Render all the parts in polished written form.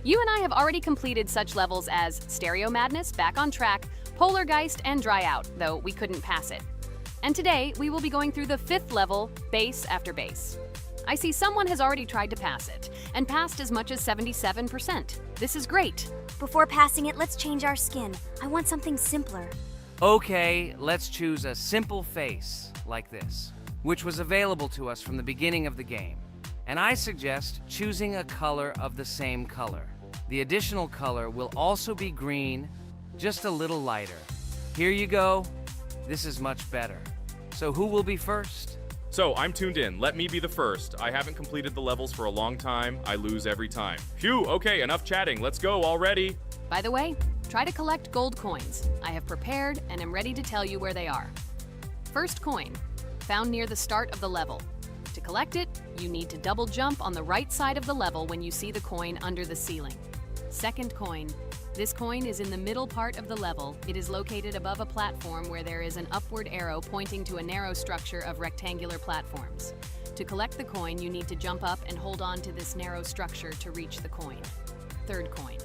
You and I have already completed such levels as Stereo Madness, Back on Track, Polargeist, and Dry Out, though we couldn't pass it. And today, we will be going through the 5th level, Base After Base. I see someone has already tried to pass it, and passed as much as 77%. This is great. Before passing it, let's change our skin. I want something simpler. Okay, let's choose a simple face, like this, which was available to us from the beginning of the game. And I suggest choosing a color of the same color. The additional color will also be green, just a little lighter. Here you go. This is much better. So who will be first? So, I'm tuned in. Let me be the first. I haven't completed the levels for a long time. I lose every time. Phew, okay, enough chatting. Let's go already. By the way, try to collect gold coins. I have prepared and am ready to tell you where they are. First coin, found near the start of the level. To collect it, you need to double jump on the right side of the level when you see the coin under the ceiling. Second coin. This coin is in the middle part of the level. It is located above a platform where there is an upward arrow pointing to a narrow structure of rectangular platforms. To collect the coin, you need to jump up and hold on to this narrow structure to reach the coin. Third coin.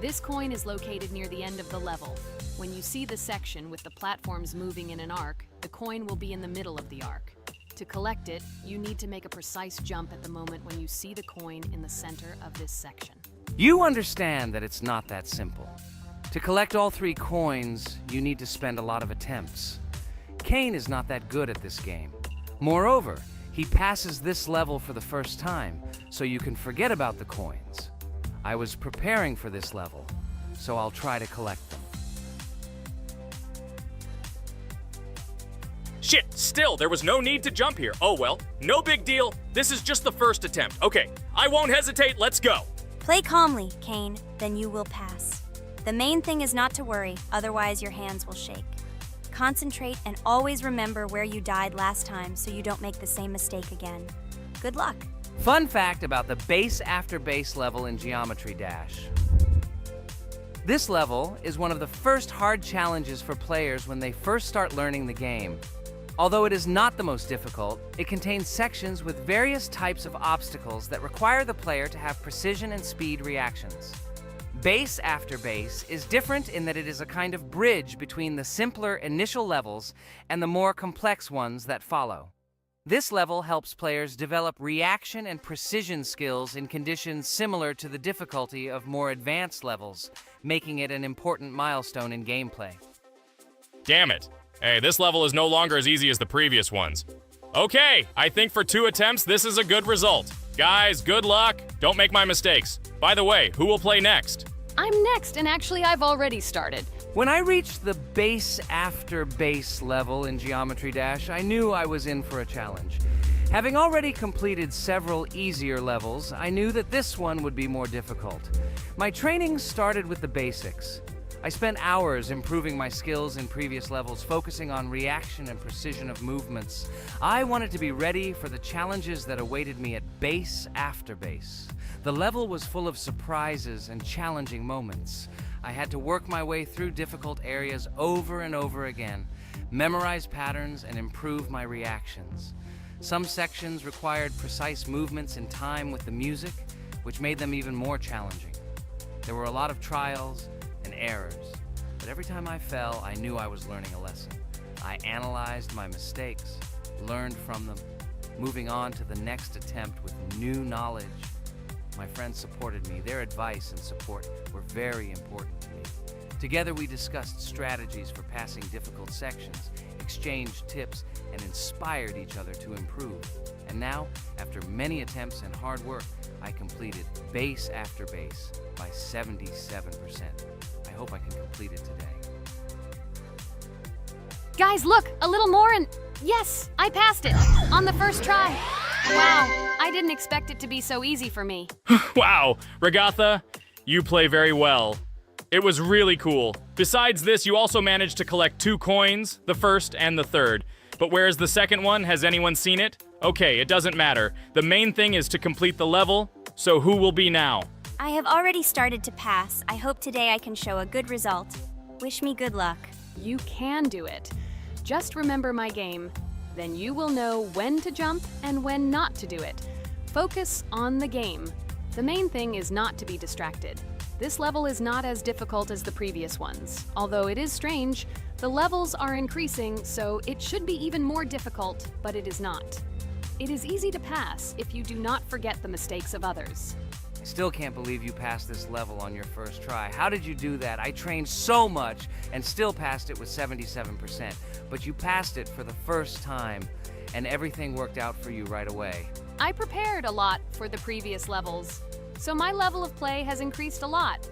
This coin is located near the end of the level. When you see the section with the platforms moving in an arc, the coin will be in the middle of the arc. To collect it, you need to make a precise jump at the moment when you see the coin in the center of this section. You understand that it's not that simple. To collect all 3 coins, you need to spend a lot of attempts. Kane is not that good at this game. Moreover, he passes this level for the first time, so you can forget about the coins. I was preparing for this level, so I'll try to collect them. Shit, still, there was no need to jump here. Oh well, no big deal. This is just the first attempt. Okay, I won't hesitate, let's go. Play calmly, Kane, then you will pass. The main thing is not to worry, otherwise your hands will shake. Concentrate and always remember where you died last time so you don't make the same mistake again. Good luck. Fun fact about the Base After Base level in Geometry Dash. This level is one of the first hard challenges for players when they first start learning the game. Although it is not the most difficult, it contains sections with various types of obstacles that require the player to have precision and speed reactions. Base After Base is different in that it is a kind of bridge between the simpler initial levels and the more complex ones that follow. This level helps players develop reaction and precision skills in conditions similar to the difficulty of more advanced levels, making it an important milestone in gameplay. Damn it. Hey, this level is no longer as easy as the previous ones. Okay, I think for 2 attempts, this is a good result. Guys, good luck. Don't make my mistakes. By the way, who will play next? I'm next, and actually I've already started. When I reached the Base After Base level in Geometry Dash, I knew I was in for a challenge. Having already completed several easier levels, I knew that this one would be more difficult. My training started with the basics. I spent hours improving my skills in previous levels, focusing on reaction and precision of movements. I wanted to be ready for the challenges that awaited me at Base After Base. The level was full of surprises and challenging moments. I had to work my way through difficult areas over and over again, memorize patterns, and improve my reactions. Some sections required precise movements in time with the music, which made them even more challenging. There were a lot of trials and errors, but every time I fell, I knew I was learning a lesson. I analyzed my mistakes, learned from them, moving on to the next attempt with new knowledge. My friends supported me. Their advice and support were very important to me. Together we discussed strategies for passing difficult sections, exchanged tips, and inspired each other to improve. And now, after many attempts and hard work, I completed Base After Base by 77%. I hope I can complete it today. Guys, look, a little more and yes, I passed it on the first try. Wow, I didn't expect it to be so easy for me. Wow, Ragatha, you play very well. It was really cool. Besides this, you also managed to collect 2 coins, the first and the third. But where's the second one? Has anyone seen it? Okay, it doesn't matter. The main thing is to complete the level, so who will be now? I have already started to pass. I hope today I can show a good result. Wish me good luck. You can do it. Just remember my game. Then you will know when to jump and when not to do it. Focus on the game. The main thing is not to be distracted. This level is not as difficult as the previous ones. Although it is strange, the levels are increasing, so it should be even more difficult, but it is not. It is easy to pass if you do not forget the mistakes of others. I still can't believe you passed this level on your first try. How did you do that? I trained so much and still passed it with 77%. But you passed it for the first time, and everything worked out for you right away. I prepared a lot for the previous levels, so my level of play has increased a lot.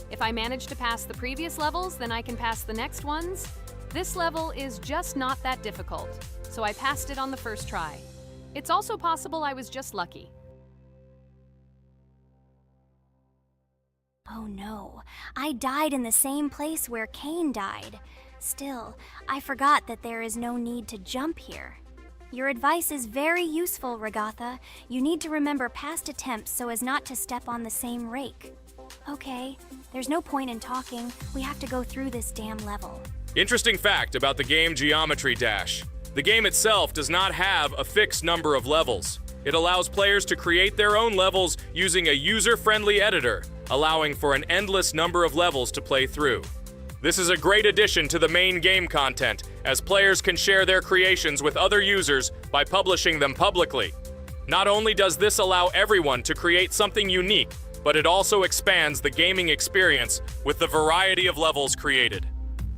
If I manage to pass the previous levels, then I can pass the next ones. This level is just not that difficult, so I passed it on the first try. It's also possible I was just lucky. Oh no, I died in the same place where Cain died. Still, I forgot that there is no need to jump here. Your advice is very useful, Regatha. You need to remember past attempts so as not to step on the same rake. Okay, there's no point in talking. We have to go through this damn level. Interesting fact about the game Geometry Dash. The game itself does not have a fixed number of levels. It allows players to create their own levels using a user-friendly editor, allowing for an endless number of levels to play through. This is a great addition to the main game content, as players can share their creations with other users by publishing them publicly. Not only does this allow everyone to create something unique, but it also expands the gaming experience with the variety of levels created.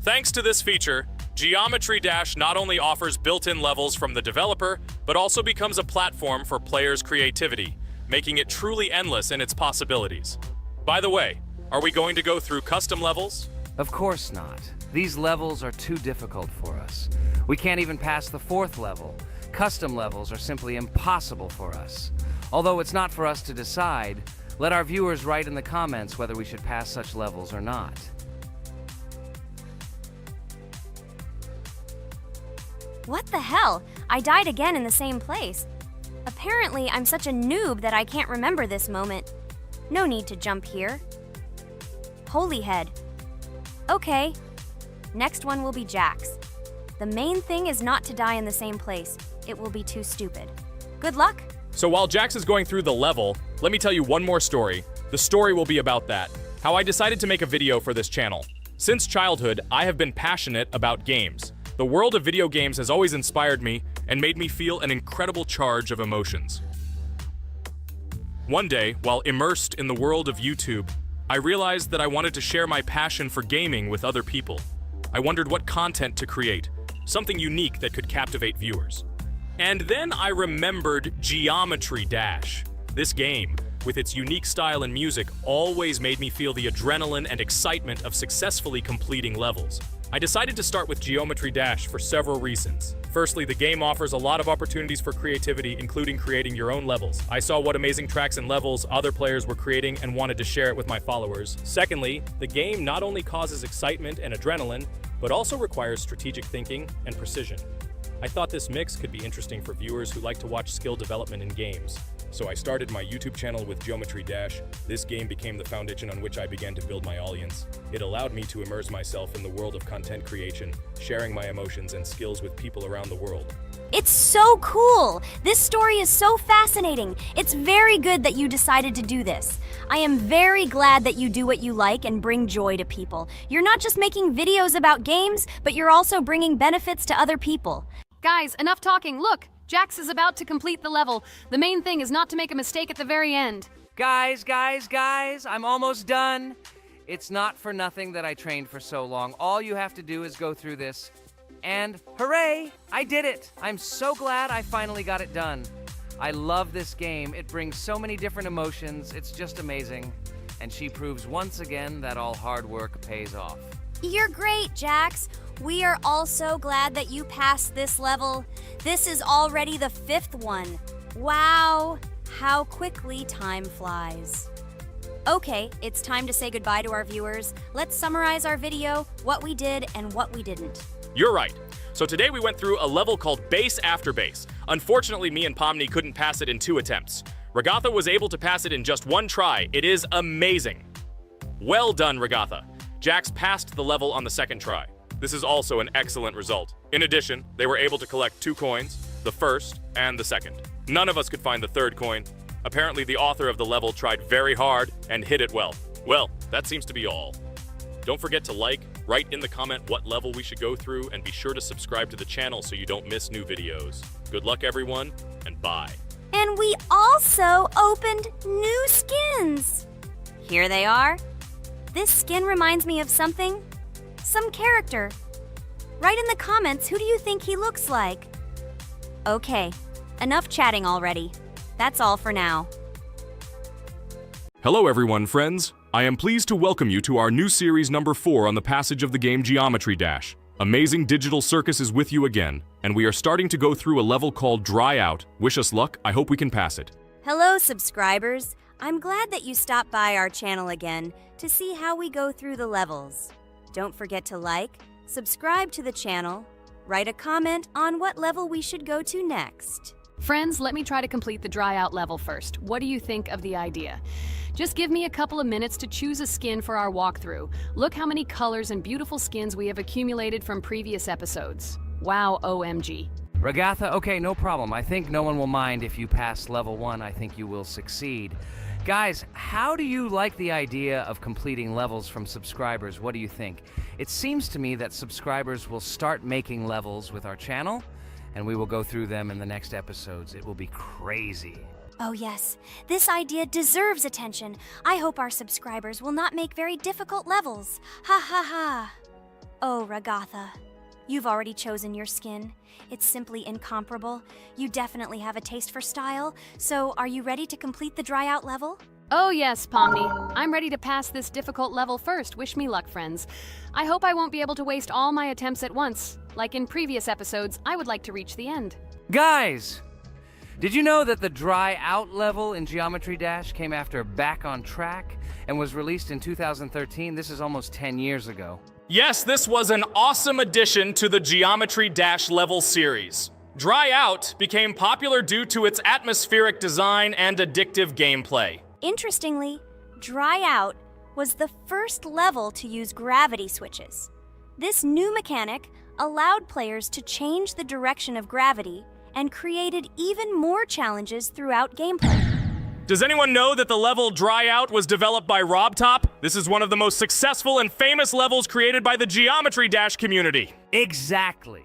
Thanks to this feature, Geometry Dash not only offers built-in levels from the developer, but also becomes a platform for players' creativity, making it truly endless in its possibilities. By the way, are we going to go through custom levels? Of course not. These levels are too difficult for us. We can't even pass the 4th level. Custom levels are simply impossible for us. Although it's not for us to decide, let our viewers write in the comments whether we should pass such levels or not. What the hell? I died again in the same place. Apparently, I'm such a noob that I can't remember this moment. No need to jump here. Holy head. Okay. Next one will be Jax. The main thing is not to die in the same place. It will be too stupid. Good luck. So while Jax is going through the level, let me tell you one more story. The story will be about that. How I decided to make a video for this channel. Since childhood, I have been passionate about games. The world of video games has always inspired me and made me feel an incredible charge of emotions. One day, while immersed in the world of YouTube, I realized that I wanted to share my passion for gaming with other people. I wondered what content to create, something unique that could captivate viewers. And then I remembered Geometry Dash. This game, with its unique style and music, always made me feel the adrenaline and excitement of successfully completing levels. I decided to start with Geometry Dash for several reasons. Firstly, the game offers a lot of opportunities for creativity, including creating your own levels. I saw what amazing tracks and levels other players were creating and wanted to share it with my followers. Secondly, the game not only causes excitement and adrenaline, but also requires strategic thinking and precision. I thought this mix could be interesting for viewers who like to watch skill development in games. So I started my YouTube channel with Geometry Dash. This game became the foundation on which I began to build my audience. It allowed me to immerse myself in the world of content creation, sharing my emotions and skills with people around the world. It's so cool! This story is so fascinating. It's very good that you decided to do this. I am very glad that you do what you like and bring joy to people. You're not just making videos about games, but you're also bringing benefits to other people. Guys, enough talking. Look, Jax is about to complete the level. The main thing is not to make a mistake at the very end. Guys, I'm almost done. It's not for nothing that I trained for so long. All you have to do is go through this. And hooray, I did it. I'm so glad I finally got it done. I love this game. It brings so many different emotions. It's just amazing. And she proves once again that all hard work pays off. You're great, Jax. We are all so glad that you passed this level. This is already the 5th one. Wow, how quickly time flies. Okay, it's time to say goodbye to our viewers. Let's summarize our video, what we did and what we didn't. You're right. So today we went through a level called Base After Base. Unfortunately, me and Pomni couldn't pass it in 2 attempts. Regatha was able to pass it in just 1 try. It is amazing. Well done, Regatha. Jax passed the level on the 2nd try. This is also an excellent result. In addition, they were able to collect 2 coins, the 1st and the 2nd. None of us could find the 3rd coin. Apparently the author of the level tried very hard and hit it well. Well, that seems to be all. Don't forget to like, write in the comment what level we should go through, and be sure to subscribe to the channel so you don't miss new videos. Good luck everyone, and bye. And we also opened new skins. Here they are. This skin reminds me of something, some character. Write in the comments, who do you think he looks like? Okay, enough chatting already. That's all for now. Hello everyone, friends. I am pleased to welcome you to our new series number 4 on the passage of the game Geometry Dash. Amazing Digital Circus is with you again, and we are starting to go through a level called Dry Out. Wish us luck, I hope we can pass it. Hello, subscribers. I'm glad that you stopped by our channel again to see how we go through the levels. Don't forget to like, subscribe to the channel, write a comment on what level we should go to next. Friends, let me try to complete the dry out level first. What do you think of the idea? Just give me a couple of minutes to choose a skin for our walkthrough. Look how many colors and beautiful skins we have accumulated from previous episodes. Wow, OMG. Regatha, okay, no problem. I think no one will mind if you pass level 1. I think you will succeed. Guys, how do you like the idea of completing levels from subscribers? What do you think? It seems to me that subscribers will start making levels with our channel, and we will go through them in the next episodes. It will be crazy. Oh yes, this idea deserves attention. I hope our subscribers will not make very difficult levels. Ha ha ha. Oh, Regatha, you've already chosen your skin. It's simply incomparable. You definitely have a taste for style. So, are you ready to complete the dry out level? Oh yes, Pomni. I'm ready to pass this difficult level first. Wish me luck, friends. I hope I won't be able to waste all my attempts at once. Like in previous episodes, I would like to reach the end. Guys! Did you know that the Dry Out level in Geometry Dash came after Back on Track and was released in 2013? This is almost 10 years ago. Yes, this was an awesome addition to the Geometry Dash level series. Dry Out became popular due to its atmospheric design and addictive gameplay. Interestingly, Dry Out was the first level to use gravity switches. This new mechanic allowed players to change the direction of gravity and created even more challenges throughout gameplay. Does anyone know that the level Dry Out was developed by RobTop? This is one of the most successful and famous levels created by the Geometry Dash community. Exactly.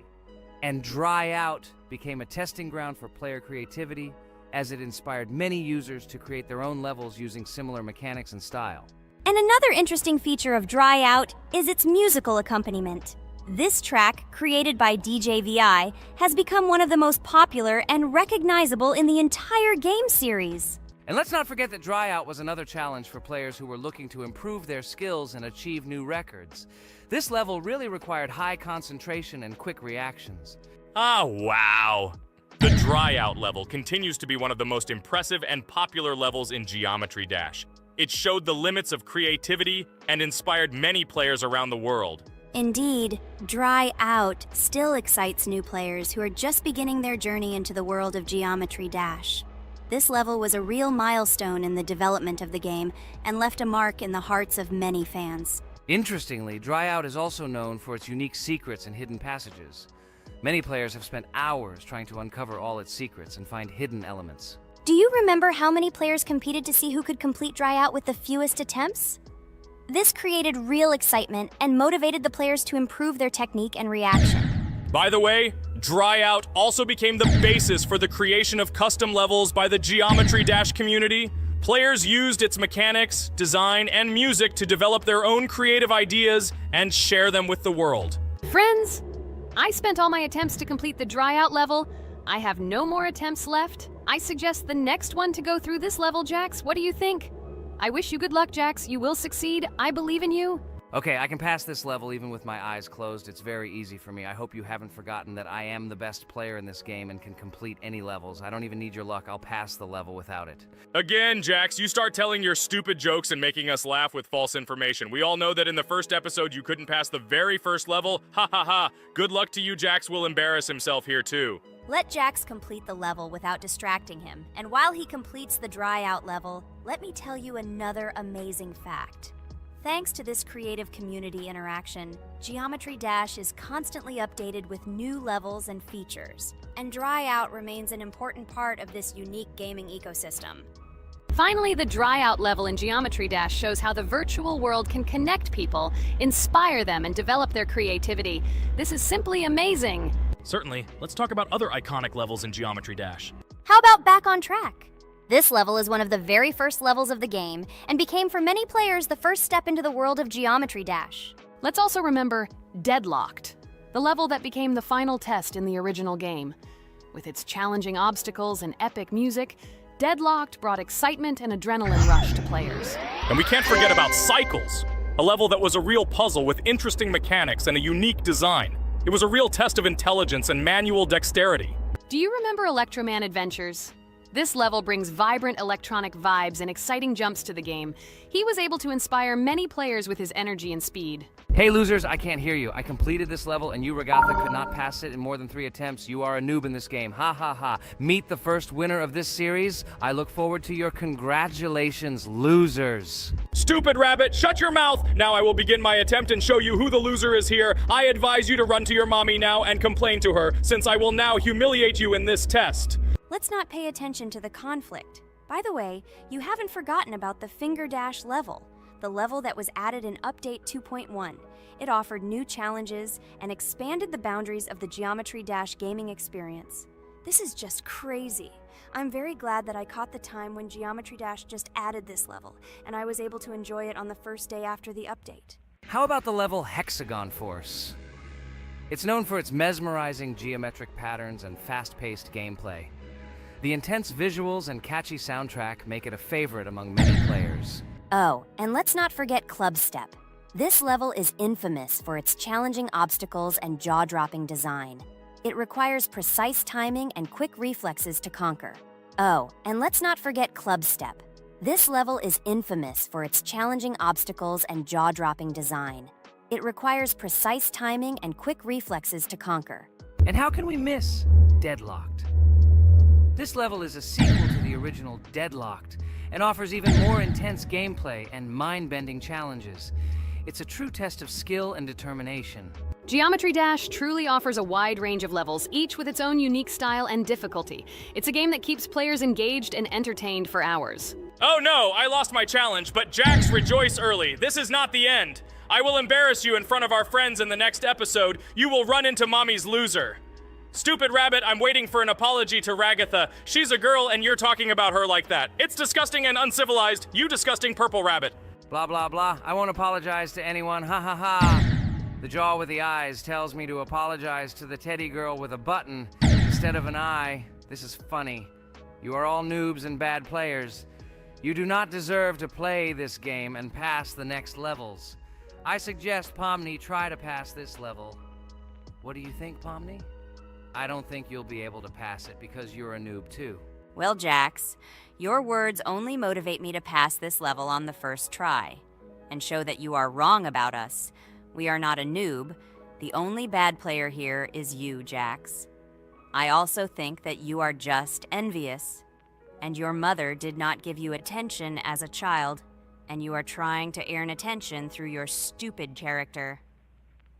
And Dry Out became a testing ground for player creativity, as it inspired many users to create their own levels using similar mechanics and style. And another interesting feature of Dry Out is its musical accompaniment. This track, created by DJ VI, has become one of the most popular and recognizable in the entire game series. And let's not forget that Dry Out was another challenge for players who were looking to improve their skills and achieve new records. This level really required high concentration and quick reactions. Ah, wow. The Dry Out level continues to be one of the most impressive and popular levels in Geometry Dash. It showed the limits of creativity and inspired many players around the world. Indeed, Dry Out still excites new players who are just beginning their journey into the world of Geometry Dash. This level was a real milestone in the development of the game and left a mark in the hearts of many fans. Interestingly, Dry Out is also known for its unique secrets and hidden passages. Many players have spent hours trying to uncover all its secrets and find hidden elements. Do you remember how many players competed to see who could complete Dry Out with the fewest attempts? This created real excitement and motivated the players to improve their technique and reaction. By the way, Dry Out also became the basis for the creation of custom levels by the Geometry Dash community. Players used its mechanics, design, and music to develop their own creative ideas and share them with the world. Friends, I spent all my attempts to complete the dry out level. I have no more attempts left. I suggest the next one to go through this level, Jax. What do you think? I wish you good luck, Jax. You will succeed. I believe in you. Okay, I can pass this level even with my eyes closed. It's very easy for me. I hope you haven't forgotten that I am the best player in this game and can complete any levels. I don't even need your luck. I'll pass the level without it. Again, Jax, you start telling your stupid jokes and making us laugh with false information. We all know that in the first episode you couldn't pass the very first level. Ha ha ha. Good luck to you, Jax will embarrass himself here too. Let Jax complete the level without distracting him. And while he completes the dry out level, let me tell you another amazing fact. Thanks to this creative community interaction, Geometry Dash is constantly updated with new levels and features, and Dry Out remains an important part of this unique gaming ecosystem. Finally, the dry out level in Geometry Dash shows how the virtual world can connect people, inspire them, and develop their creativity. This is simply amazing. Certainly. Let's talk about other iconic levels in Geometry Dash. How about Back on Track? This level is one of the very first levels of the game and became for many players the first step into the world of Geometry Dash. Let's also remember Deadlocked, the level that became the final test in the original game. With its challenging obstacles and epic music, Deadlocked brought excitement and adrenaline rush to players. And we can't forget about Cycles, a level that was a real puzzle with interesting mechanics and a unique design. It was a real test of intelligence and manual dexterity. Do you remember Electroman Adventures? This level brings vibrant electronic vibes and exciting jumps to the game. He was able to inspire many players with his energy and speed. Hey losers, I can't hear you. I completed this level and you, Regatha, could not pass it in more than 3 attempts. You are a noob in this game. Ha ha ha. Meet the first winner of this series. I look forward to your congratulations, losers. Stupid rabbit, shut your mouth! Now I will begin my attempt and show you who the loser is here. I advise you to run to your mommy now and complain to her, since I will now humiliate you in this test. Let's not pay attention to the conflict. By the way, you haven't forgotten about the Finger Dash level, the level that was added in Update 2.1. It offered new challenges and expanded the boundaries of the Geometry Dash gaming experience. This is just crazy. I'm very glad that I caught the time when Geometry Dash just added this level, and I was able to enjoy it on the first day after the update. How about the level Hexagon Force? It's known for its mesmerizing geometric patterns and fast-paced gameplay. The intense visuals and catchy soundtrack make it a favorite among many players. Oh, and let's not forget Club Step. This level is infamous for its challenging obstacles and jaw-dropping design. It requires precise timing and quick reflexes to conquer. Oh, and let's not forget Club Step. This level is infamous for its challenging obstacles and jaw-dropping design. It requires precise timing and quick reflexes to conquer. And how can we miss Deadlocked? This level is a sequel to the original Deadlocked and offers even more intense gameplay and mind-bending challenges. It's a true test of skill and determination. Geometry Dash truly offers a wide range of levels, each with its own unique style and difficulty. It's a game that keeps players engaged and entertained for hours. Oh no, I lost my challenge, but Jax, rejoice early. This is not the end. I will embarrass you in front of our friends in the next episode. You will run into Mommy's loser. Stupid rabbit, I'm waiting for an apology to Ragatha. She's a girl and you're talking about her like that. It's disgusting and uncivilized, you disgusting purple rabbit. Blah, blah, blah. I won't apologize to anyone. Ha ha ha. The jaw with the eyes tells me to apologize to the teddy girl with a button instead of an eye. This is funny. You are all noobs and bad players. You do not deserve to play this game and pass the next levels. I suggest Pomni try to pass this level. What do you think, Pomni? I don't think you'll be able to pass it because you're a noob too. Well, Jax, your words only motivate me to pass this level on the first try, and show that you are wrong about us. We are not a noob. The only bad player here is you, Jax. I also think that you are just envious, and your mother did not give you attention as a child, and you are trying to earn attention through your stupid character.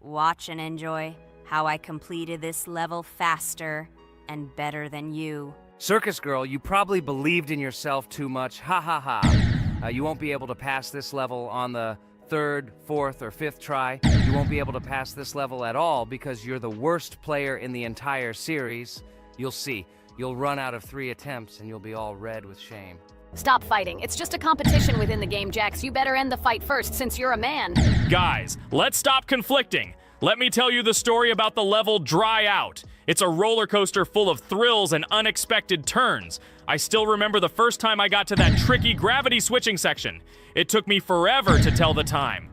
Watch and enjoy how I completed this level faster and better than you. Circus girl, you probably believed in yourself too much. Ha ha ha. You won't be able to pass this level on the 3rd, 4th, or 5th try. You won't be able to pass this level at all because you're the worst player in the entire series. You'll see. You'll run out of 3 attempts and you'll be all red with shame. Stop fighting. It's just a competition within the game, Jax. You better end the fight first since you're a man. Guys, let's stop conflicting. Let me tell you the story about the level Dry Out. It's a roller coaster full of thrills and unexpected turns. I still remember the first time I got to that tricky gravity switching section. It took me forever to tell the time.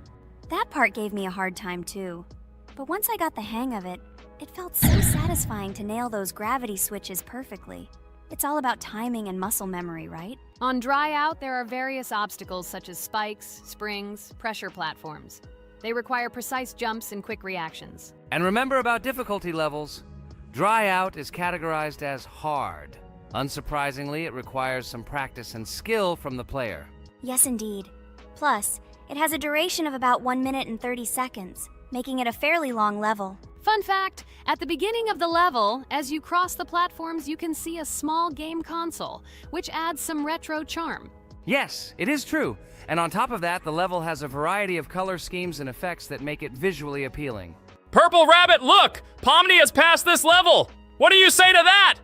That part gave me a hard time too. But once I got the hang of it, it felt so satisfying to nail those gravity switches perfectly. It's all about timing and muscle memory, right? On Dry Out, there are various obstacles such as spikes, springs, pressure platforms. They require precise jumps and quick reactions. And remember about difficulty levels. Dry Out is categorized as hard. Unsurprisingly, it requires some practice and skill from the player. Yes, indeed. Plus, it has a duration of about 1 minute and 30 seconds, making it a fairly long level. Fun fact, at the beginning of the level, as you cross the platforms, you can see a small game console, which adds some retro charm. Yes, it is true. And on top of that, the level has a variety of color schemes and effects that make it visually appealing. Purple Rabbit, look! Pomni has passed this level! What do you say to that?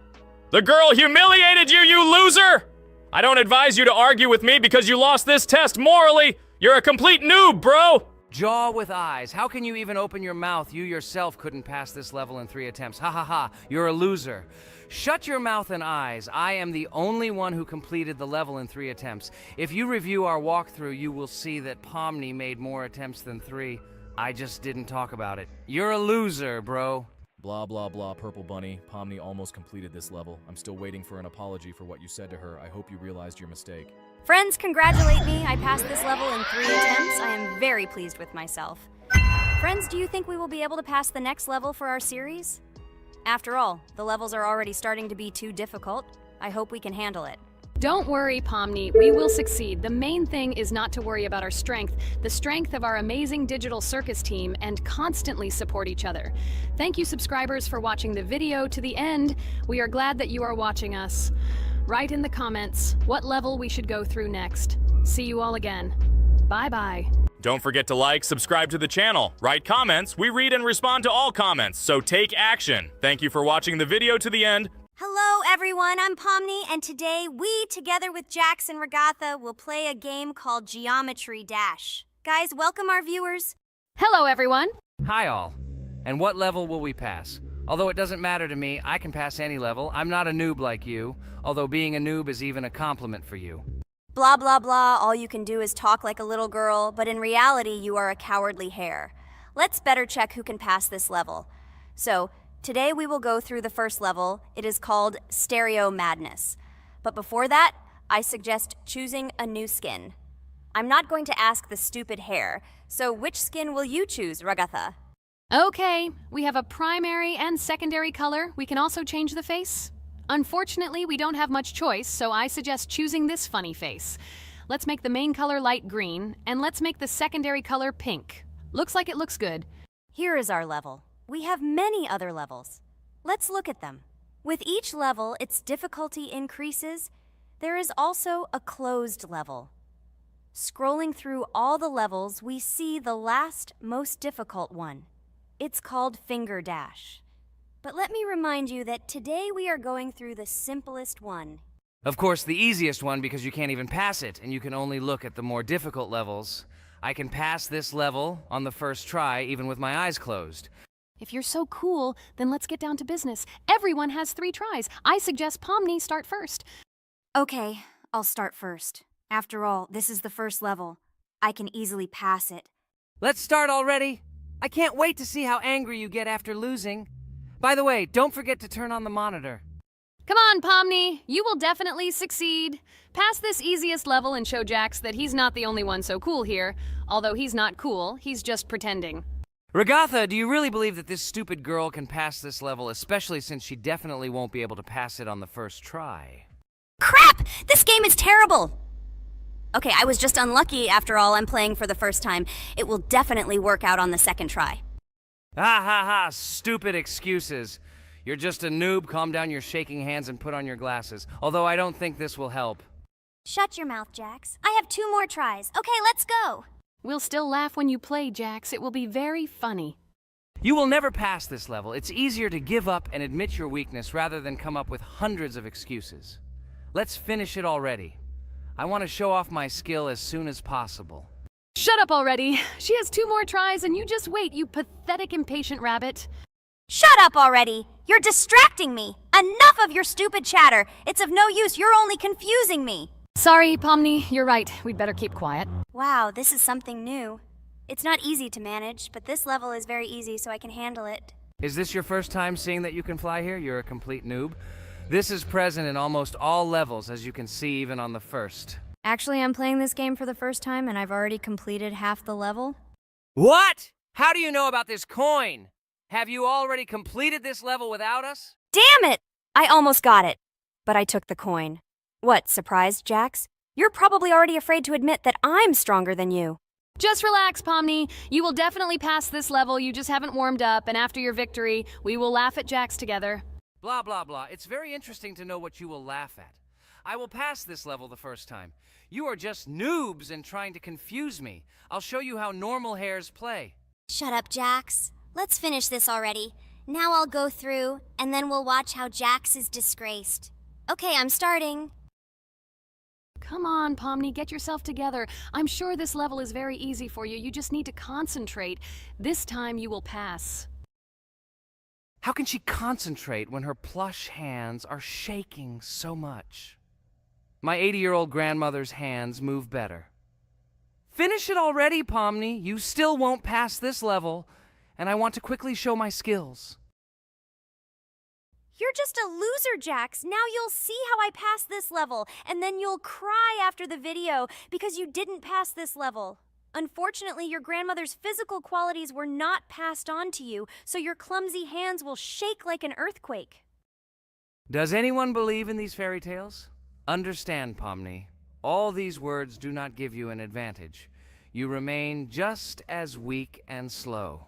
The girl humiliated you, you loser! I don't advise you to argue with me because you lost this test morally. You're a complete noob, bro! Jaw with eyes. How can you even open your mouth? You yourself couldn't pass this level in 3 attempts. Ha ha ha. You're a loser. Shut your mouth and eyes. I am the only one who completed the level in 3 attempts. If you review our walkthrough, you will see that Pomni made more attempts than 3. I just didn't talk about it. You're a loser, bro. Blah, blah, blah, Purple Bunny. Pomni almost completed this level. I'm still waiting for an apology for what you said to her. I hope you realized your mistake. Friends, congratulate me. I passed this level in 3 attempts. I am very pleased with myself. Friends, do you think we will be able to pass the next level for our series? After all, the levels are already starting to be too difficult. I hope we can handle it. Don't worry, Pomni, we will succeed. The main thing is not to worry about our strength, the strength of our amazing digital circus team, and constantly support each other. Thank you, subscribers, for watching the video to the end. We are glad that you are watching us. Write in the comments what level we should go through next. See you all again. Bye-bye. Don't forget to like, subscribe to the channel, write comments. We read and respond to all comments, so take action. Thank you for watching the video to the end. Hello, everyone. I'm Pomni, and today we, together with Jax and Regatha, will play a game called Geometry Dash. Guys, welcome our viewers. Hello, everyone. Hi, all. And what level will we pass? Although it doesn't matter to me, I can pass any level. I'm not a noob like you, although being a noob is even a compliment for you. Blah, blah, blah. All you can do is talk like a little girl, but in reality, you are a cowardly hare. Let's better check who can pass this level. So, today we will go through the first level. It is called Stereo Madness. But before that, I suggest choosing a new skin. I'm not going to ask the stupid hare, so which skin will you choose, Regatha? Okay, we have a primary and secondary color. We can also change the face. Unfortunately, we don't have much choice, so I suggest choosing this funny face. Let's make the main color light green, and let's make the secondary color pink. Looks like it looks good. Here is our level. We have many other levels. Let's look at them. With each level, its difficulty increases. There is also a closed level. Scrolling through all the levels, we see the last, most difficult one. It's called Finger Dash. But let me remind you that today we are going through the simplest one. Of course, the easiest one because you can't even pass it, and you can only look at the more difficult levels. I can pass this level on the first try, even with my eyes closed. If you're so cool, then let's get down to business. Everyone has 3 tries. I suggest Pomni start first. Okay, I'll start first. After all, this is the first level. I can easily pass it. Let's start already. I can't wait to see how angry you get after losing. By the way, don't forget to turn on the monitor. Come on, Pomni. You will definitely succeed. Pass this easiest level and show Jax that he's not the only one so cool here. Although he's not cool, he's just pretending. Regatha, do you really believe that this stupid girl can pass this level, especially since she definitely won't be able to pass it on the first try? Crap! This game is terrible! Okay, I was just unlucky. After all, I'm playing for the first time. It will definitely work out on the second try. Ha ha ha, stupid excuses. You're just a noob, calm down your shaking hands and put on your glasses. Although I don't think this will help. Shut your mouth, Jax. I have 2 more tries. Okay, let's go! We'll still laugh when you play, Jax. It will be very funny. You will never pass this level. It's easier to give up and admit your weakness rather than come up with hundreds of excuses. Let's finish it already. I want to show off my skill as soon as possible. Shut up already. She has 2 more tries and you just wait, you pathetic impatient rabbit. Shut up already! You're distracting me! Enough of your stupid chatter! It's of no use, you're only confusing me! Sorry, Pomni, you're right. We'd better keep quiet. Wow, this is something new. It's not easy to manage, but this level is very easy, so I can handle it. Is this your first time seeing that you can fly here? You're a complete noob. This is present in almost all levels, as you can see even on the first. Actually, I'm playing this game for the first time, and I've already completed half the level. What? How do you know about this coin? Have you already completed this level without us? Damn it! I almost got it, but I took the coin. What, surprised, Jax? You're probably already afraid to admit that I'm stronger than you. Just relax, Pomni. You will definitely pass this level, you just haven't warmed up, and after your victory, we will laugh at Jax together. Blah, blah, blah. It's very interesting to know what you will laugh at. I will pass this level the first time. You are just noobs and trying to confuse me. I'll show you how normal hares play. Shut up, Jax. Let's finish this already. Now I'll go through, and then we'll watch how Jax is disgraced. Okay, I'm starting. Come on, Pomni, get yourself together. I'm sure this level is very easy for you. You just need to concentrate. This time you will pass. How can she concentrate when her plush hands are shaking so much? My 80-year-old grandmother's hands move better. Finish it already, Pomni. You still won't pass this level, and I want to quickly show my skills. You're just a loser, Jax. Now you'll see how I pass this level, and then you'll cry after the video because you didn't pass this level. Unfortunately, your grandmother's physical qualities were not passed on to you, so your clumsy hands will shake like an earthquake. Does anyone believe in these fairy tales? Understand, Pomni. All these words do not give you an advantage. You remain just as weak and slow.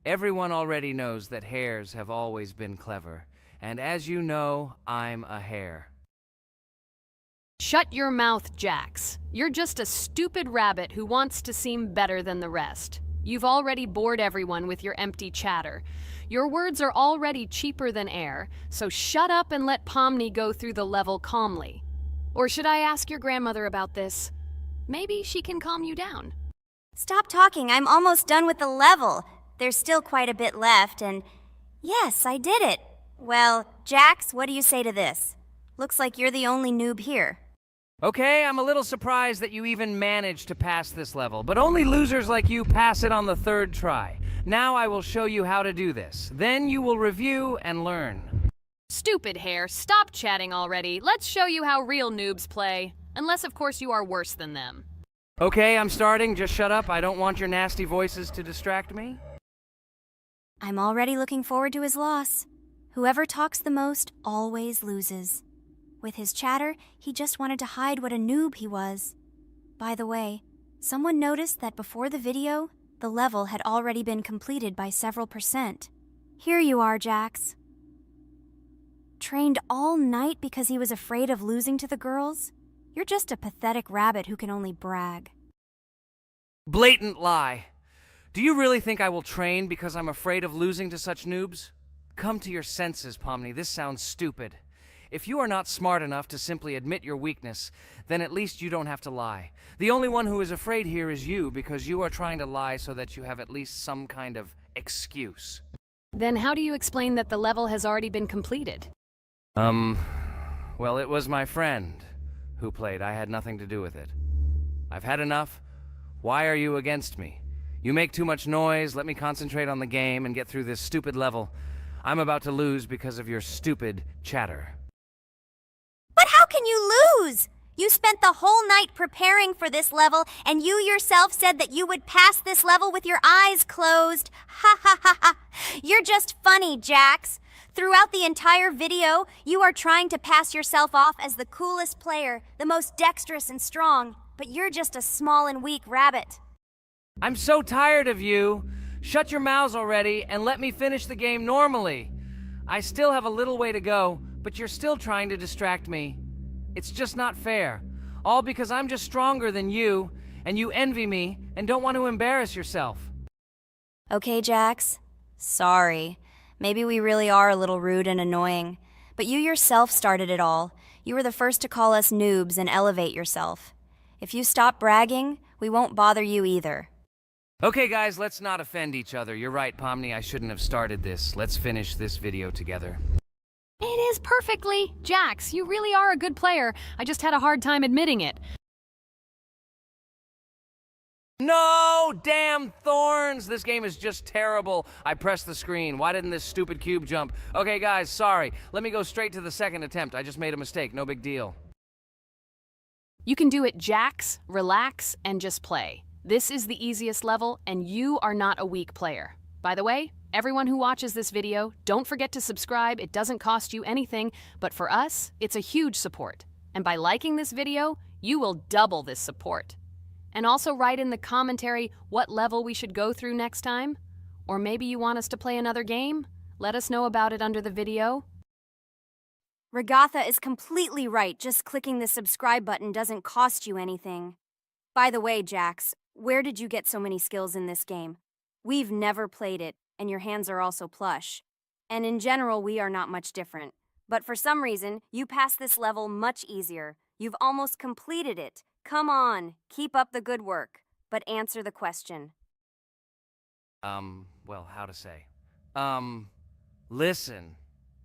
Everyone already knows that hares have always been clever. And as you know, I'm a hare. Shut your mouth, Jax. You're just a stupid rabbit who wants to seem better than the rest. You've already bored everyone with your empty chatter. Your words are already cheaper than air, so shut up and let Pomni go through the level calmly. Or should I ask your grandmother about this? Maybe she can calm you down. Stop talking. I'm almost done with the level. There's still quite a bit left, and yes, I did it. Well, Jax, what do you say to this? Looks like you're the only noob here. Okay, I'm a little surprised that you even managed to pass this level, but only losers like you pass it on the third try. Now I will show you how to do this. Then you will review and learn. Stupid hare, stop chatting already. Let's show you how real noobs play. Unless, of course, you are worse than them. Okay, I'm starting. Just shut up. I don't want your nasty voices to distract me. I'm already looking forward to his loss. Whoever talks the most always loses. With his chatter, he just wanted to hide what a noob he was. By the way, someone noticed that before the video, the level had already been completed by several %. Here you are, Jax. Trained all night because he was afraid of losing to the girls? You're just a pathetic rabbit who can only brag. Blatant lie. Do you really think I will train because I'm afraid of losing to such noobs? Come to your senses, Pomni. This sounds stupid. If you are not smart enough to simply admit your weakness, then at least you don't have to lie. The only one who is afraid here is you, because you are trying to lie so that you have at least some kind of excuse. Then how do you explain that the level has already been completed? Well, it was my friend who played. I had nothing to do with it. I've had enough. Why are you against me? You make too much noise. Let me concentrate on the game and get through this stupid level. I'm about to lose because of your stupid chatter. But how can you lose? You spent the whole night preparing for this level, and you yourself said that you would pass this level with your eyes closed. Ha ha ha ha. You're just funny, Jax. Throughout the entire video, you are trying to pass yourself off as the coolest player, the most dexterous and strong, but you're just a small and weak rabbit. I'm so tired of you. Shut your mouths already and let me finish the game normally. I still have a little way to go, but you're still trying to distract me. It's just not fair. All because I'm just stronger than you, and you envy me and don't want to embarrass yourself. Okay, Jax. Sorry. Maybe we really are a little rude and annoying. But you yourself started it all. You were the first to call us noobs and elevate yourself. If you stop bragging, we won't bother you either. Okay, guys, let's not offend each other. You're right, Pomni, I shouldn't have started this. Let's finish this video together. It is perfectly. Jax, you really are a good player. I just had a hard time admitting it. No! Damn thorns! This game is just terrible. I pressed the screen. Why didn't this stupid cube jump? Okay, guys, sorry. Let me go straight to the second attempt. I just made a mistake. No big deal. You can do it, Jax, relax, and just play. This is the easiest level, and you are not a weak player. By the way, everyone who watches this video, don't forget to subscribe. It doesn't cost you anything, but for us, it's a huge support. And by liking this video, you will double this support. And also write in the commentary what level we should go through next time. Or maybe you want us to play another game? Let us know about it under the video. Regatha is completely right. Just clicking the subscribe button doesn't cost you anything. By the way, Jax, where did you get so many skills in this game? We've never played it, and your hands are also plush. And in general, we are not much different. But for some reason, you passed this level much easier. You've almost completed it. Come on, keep up the good work. But answer the question. Well, how to say? Listen.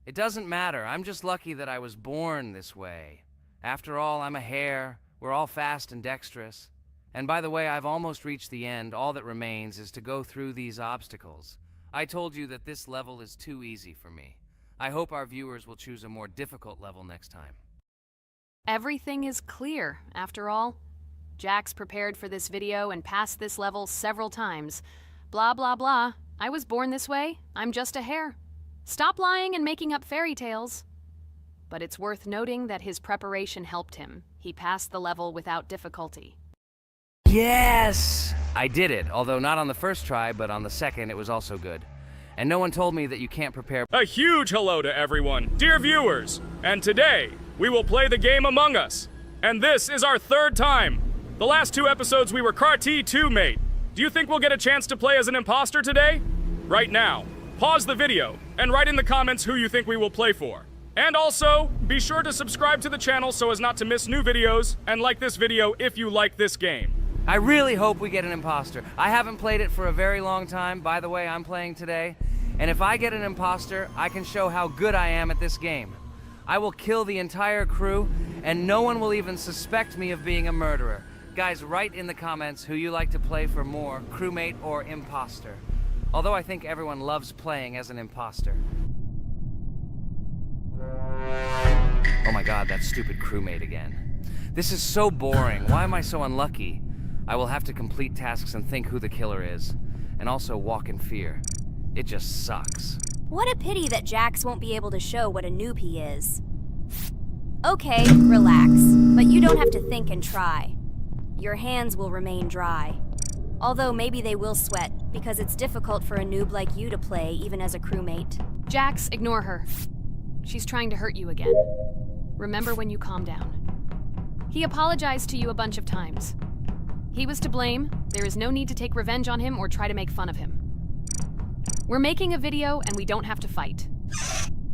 It doesn't matter. I'm just lucky that I was born this way. After all, I'm a hare. We're all fast and dexterous. And by the way, I've almost reached the end. All that remains is to go through these obstacles. I told you that this level is too easy for me. I hope our viewers will choose a more difficult level next time. Everything is clear, after all. Jax prepared for this video and passed this level several times. Blah, blah, blah. I was born this way. I'm just a hare. Stop lying and making up fairy tales. But it's worth noting that his preparation helped him. He passed the level without difficulty. Yes! I did it, although not on the first try, but on the second it was also good. And no one told me that you can't prepare. A huge hello to everyone, dear viewers. And today, we will play the game Among Us. And this is our third time. The last 2 episodes we were Carti 2 mate. Do you think we'll get a chance to play as an imposter today? Right now, pause the video and write in the comments who you think we will play for. And also, be sure to subscribe to the channel so as not to miss new videos, and like this video if you like this game. I really hope we get an imposter. I haven't played it for a very long time. By the way, I'm playing today. And if I get an imposter, I can show how good I am at this game. I will kill the entire crew, and no one will even suspect me of being a murderer. Guys, write in the comments who you like to play for more, crewmate or imposter. Although I think everyone loves playing as an imposter. Oh my god, that stupid crewmate again. This is so boring. Why am I so unlucky? I will have to complete tasks and think who the killer is. And also walk in fear. It just sucks. What a pity that Jax won't be able to show what a noob he is. Okay, relax. But you don't have to think and try. Your hands will remain dry. Although maybe they will sweat, because it's difficult for a noob like you to play, even as a crewmate. Jax, ignore her. She's trying to hurt you again. Remember when you calm down. He apologized to you a bunch of times. He was to blame. There is no need to take revenge on him or try to make fun of him. We're making a video and we don't have to fight.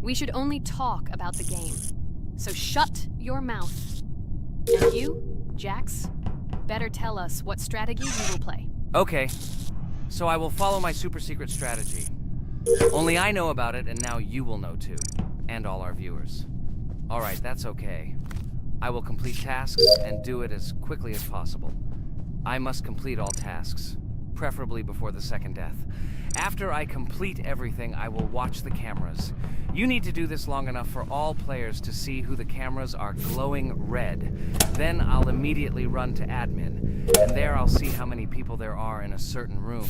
We should only talk about the game. So shut your mouth. And you, Jax, better tell us what strategy you will play. Okay, so I will follow my super secret strategy. Only I know about it, and now you will know too. And all our viewers. Alright, that's okay. I will complete tasks and do it as quickly as possible. I must complete all tasks, preferably before the second death. After I complete everything, I will watch the cameras. You need to do this long enough for all players to see who the cameras are glowing red. Then I'll immediately run to admin, and there I'll see how many people there are in a certain room.